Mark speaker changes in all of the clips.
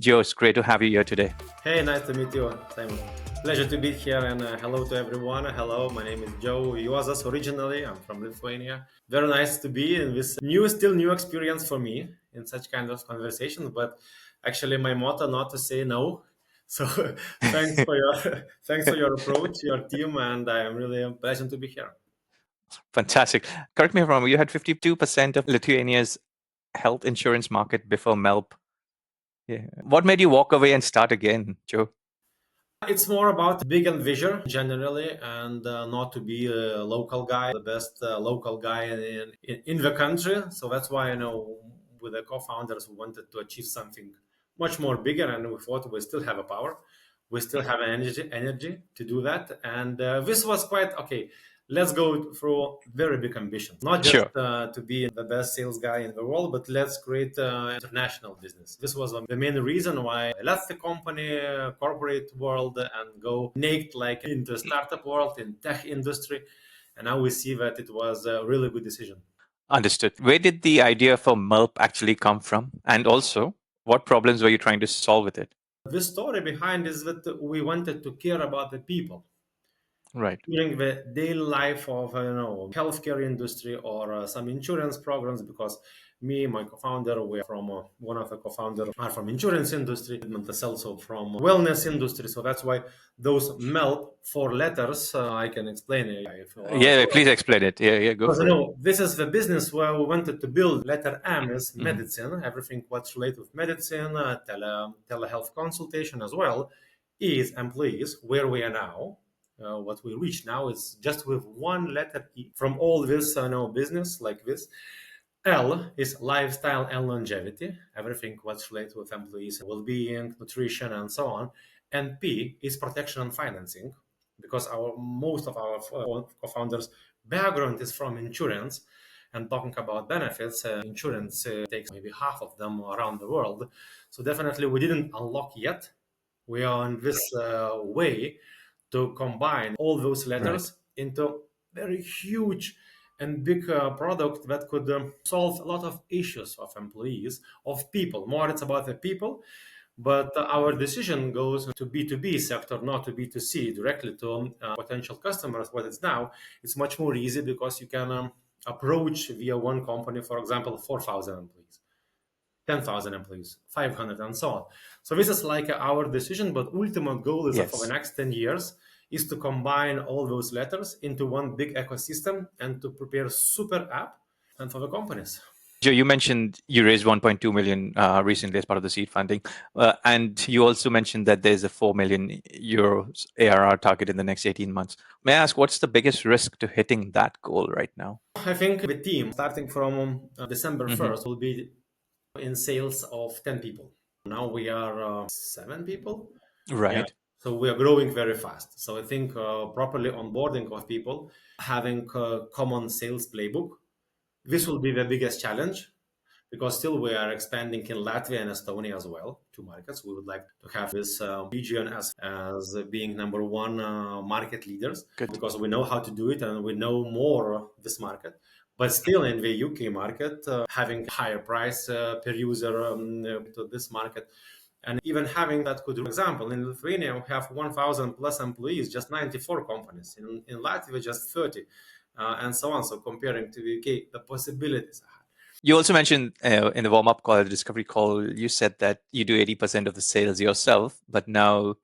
Speaker 1: Joe, it's great to have you here today.
Speaker 2: Hey, nice to meet you, Simon. Pleasure to be here and hello to everyone. Hello, my name is Juozas. Originally, I'm from Lithuania. Very nice to be in this still new experience for me in such kind of conversations. But actually, my motto not to say no. So thanks for your thanks for your approach, your team, and I am really pleasant to be here.
Speaker 1: Fantastic. Correct me if I'm wrong, you had 52% of Lithuania's health insurance market before MELP. Yeah. What made you walk away and start again, Joe?
Speaker 2: It's more about big and vision generally, and not to be a local guy, the best local guy in the country. So that's why with the co-founders we wanted to achieve something much more bigger, and we thought we still have a power, we still have energy to do that, and this was quite okay. Let's go through very big ambition, not just
Speaker 1: Sure.
Speaker 2: to be the best sales guy in the world, but let's create international business. This was the main reason why I left the company, corporate world, and go naked like into startup world, in tech industry. And now we see that it was a really good decision.
Speaker 1: Understood. Where did the idea for MELP actually come from? And also, what problems were you trying to solve with it?
Speaker 2: The story behind is that we wanted to care about the people
Speaker 1: Right.
Speaker 2: during the daily life of healthcare industry or some insurance programs, because me, my co-founder, we're from one of the co-founders are from insurance industry, and is also from wellness industry. So that's why those MELP four letters, I can explain it if you allow.
Speaker 1: Yeah, please explain it. Yeah, go
Speaker 2: Because
Speaker 1: for it.
Speaker 2: this is the business where we wanted to build. Letter M is medicine, everything what's related with medicine, telehealth consultation as well. Is employees, where we are now. What we reach now is just with one letter E. From all this business like this, L is lifestyle and longevity, everything what's related with employees, well-being, nutrition, and so on. And P is protection and financing, because our most of our co-founders' background is from insurance. And talking about benefits, insurance takes maybe half of them around the world. So definitely we didn't unlock yet. We are on this way to combine all those
Speaker 1: Right.
Speaker 2: letters into very huge and big product that could solve a lot of issues of employees, of people. More it's about the people, but our decision goes to B2B sector, not to B2C, directly to potential customers. What it's now, it's much more easy because you can approach via one company, for example, 4,000 employees. 10,000 employees, 500, and so on. So this is like our decision, but ultimate goal is for the
Speaker 1: Yes.
Speaker 2: next 10 years is to combine all those letters into one big ecosystem and to prepare super app and for the companies.
Speaker 1: Joe, you mentioned you raised 1.2 million recently as part of the seed funding, and you also mentioned that there's a 4 million euros ARR target in the next 18 months. May I ask, what's the biggest risk to hitting that goal right now?
Speaker 2: I think the team, starting from December
Speaker 1: Hmm.
Speaker 2: 1st, will be in sales of 10 people. Now we are 7 people. Yeah.
Speaker 1: Right.
Speaker 2: So we are growing very fast. So I think properly onboarding of people, having a common sales playbook, this will be the biggest challenge, because still we are expanding in Latvia and Estonia as well, two markets. We would like to have this region as being number one market leaders,
Speaker 1: Good.
Speaker 2: because we know how to do it and we know more this market. But still in the UK market, having higher price per user to this market, and even having that could, for example, in Lithuania, we have 1,000 plus employees, just 94 companies. In Latvia, just 30, and so on. So comparing to the UK, the possibilities are high.
Speaker 1: You also mentioned in the warm up call, the discovery call, you said that you do 80% of the sales yourself, but now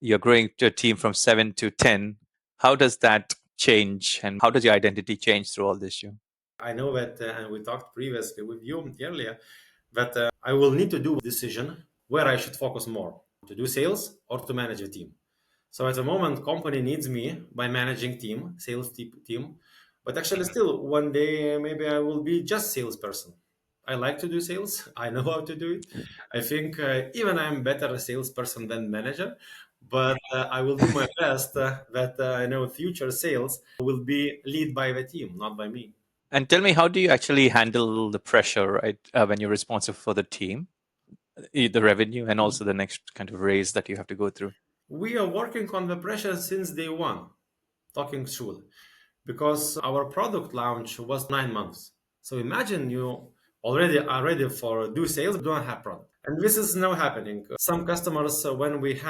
Speaker 1: you're growing to a team from 7 to 10. How does that change, and how does your identity change through all this, Joe?
Speaker 2: I know that, and we talked previously with you earlier, that I will need to do a decision where I should focus more, to do sales or to manage a team. So at the moment, company needs me by managing team, team, but actually still one day maybe I will be just salesperson. I like to do sales. I know how to do it. I think even I'm better a salesperson than manager, but I will do my best that I know future sales will be lead by the team, not by me.
Speaker 1: And tell me, how do you actually handle the pressure, right, when you're responsible for the team, the revenue, and also the next kind of raise that you have to go through?
Speaker 2: We are working on the pressure since day one, talking through, because our product launch was 9 months. So imagine you already are ready for do sales, but don't have product. And this is now happening. Some customers, when we just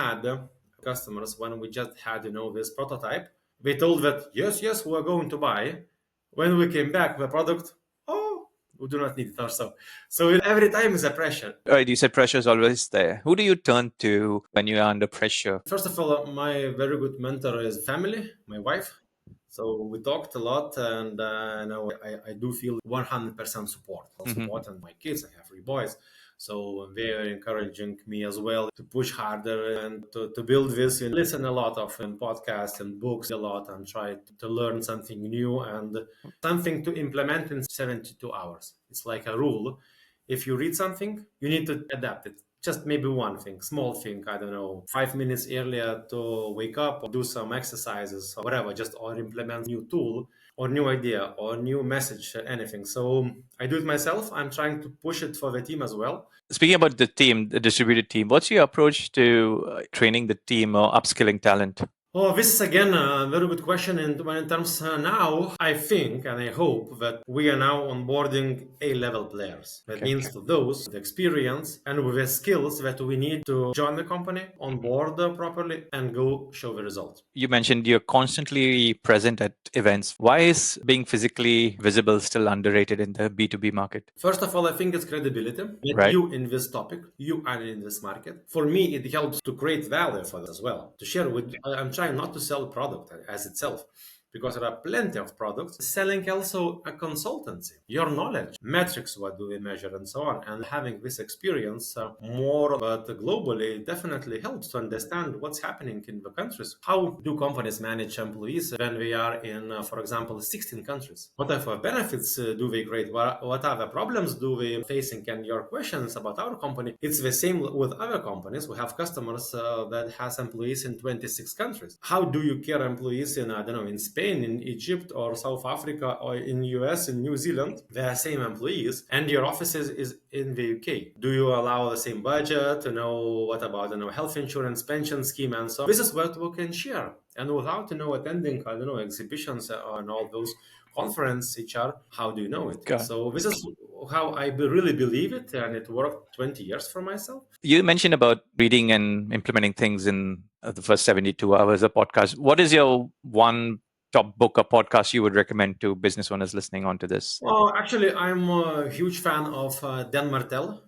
Speaker 2: had, this prototype, they told that, yes, yes, we're going to buy. When we came back, the product, oh, we do not need it or so. So every time is a pressure.
Speaker 1: Right, you said pressure is always there. Who do you turn to when you are under pressure?
Speaker 2: First of all, my very good mentor is family, my wife. So we talked a lot, and I do feel 100% support.
Speaker 1: Mhm.
Speaker 2: Support, and my kids, I have three boys, so they're encouraging me as well to push harder and to build this. And listen a lot of podcasts and books a lot, and try to learn something new and something to implement in 72 hours. It's like a rule. If you read something, you need to adapt it. Just maybe one thing, small thing, I don't know, 5 minutes earlier to wake up or do some exercises or whatever, just or implement new tool or new idea or new message, anything. So I do it myself. I'm trying to push it for the team as well.
Speaker 1: Speaking about the team, the distributed team, what's your approach to training the team or upskilling talent?
Speaker 2: Oh, this is again a very good question. And when in terms now, I think and I hope that we are now onboarding A-level players. That
Speaker 1: Okay.
Speaker 2: means for those with experience and with the skills that we need to join the company, onboard properly, and go show the results.
Speaker 1: You mentioned you're constantly present at events. Why is being physically visible still underrated in the B2B market?
Speaker 2: First of all, I think it's credibility. That
Speaker 1: Right.
Speaker 2: you in this topic, you are in this market. For me, it helps to create value for this as well. To share with, I'm trying not to sell product as itself, because there are plenty of products selling also a consultancy, your knowledge, metrics, what do we measure, and so on. And having this experience more, but globally, definitely helps to understand what's happening in the countries. How do companies manage employees when we are in, for example, 16 countries? What type of benefits do they create? What other problems do we facing? And your questions about our company, it's the same with other companies. We have customers that has employees in 26 countries. How do you care employees in, I don't know, in Spain, in Egypt, or South Africa, or in US, in New Zealand? They are same employees, and your office is in the UK. Do you allow the same budget? What about health insurance, pension scheme, and so on? This is what we can share. And without attending, I don't know, exhibitions and all those conference HR, how do you know it?
Speaker 1: Got it.
Speaker 2: So this is how I really believe it, and it worked 20 years for myself.
Speaker 1: You mentioned about reading and implementing things in the first 72 hours of podcast. What is your one top book or podcast you would recommend to business owners listening onto this?
Speaker 2: Well, actually, I'm a huge fan of Dan Martell.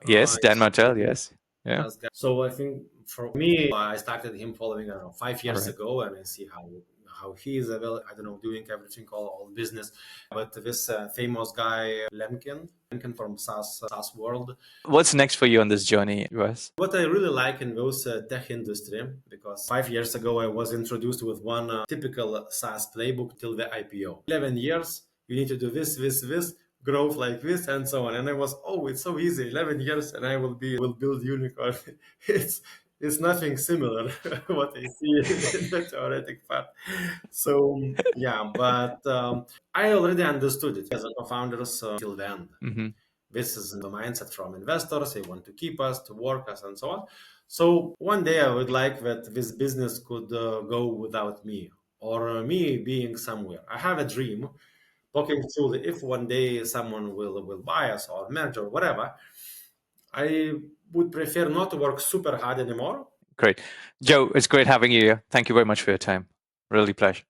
Speaker 1: Yes, Dan Martell. Yes. Yeah.
Speaker 2: So I think for me, I started him following, I don't know, 5 years
Speaker 1: All right.
Speaker 2: ago, and I see how he is, I don't know, doing everything all business. But this famous guy, Lemkin from SaaS world.
Speaker 1: What's next for you on this journey, Juozas?
Speaker 2: What I really like in those tech industry, because 5 years ago I was introduced with one typical SaaS playbook till the IPO. 11 years, you need to do this, growth like this, and so on. And I was, oh, it's so easy. 11 years, and I will build unicorn. It's nothing similar what I see in the theoretic part. So yeah, but I already understood it as a co-founder till the end.
Speaker 1: Mm-hmm.
Speaker 2: This is the mindset from investors. They want to keep us, to work us, and so on. So one day I would like that this business could go without me, or me being somewhere. I have a dream, looking through if one day someone will buy us or merge or whatever. I would prefer not to work super hard anymore.
Speaker 1: Great. Joe, it's great having you here. Thank you very much for your time. Really pleasure.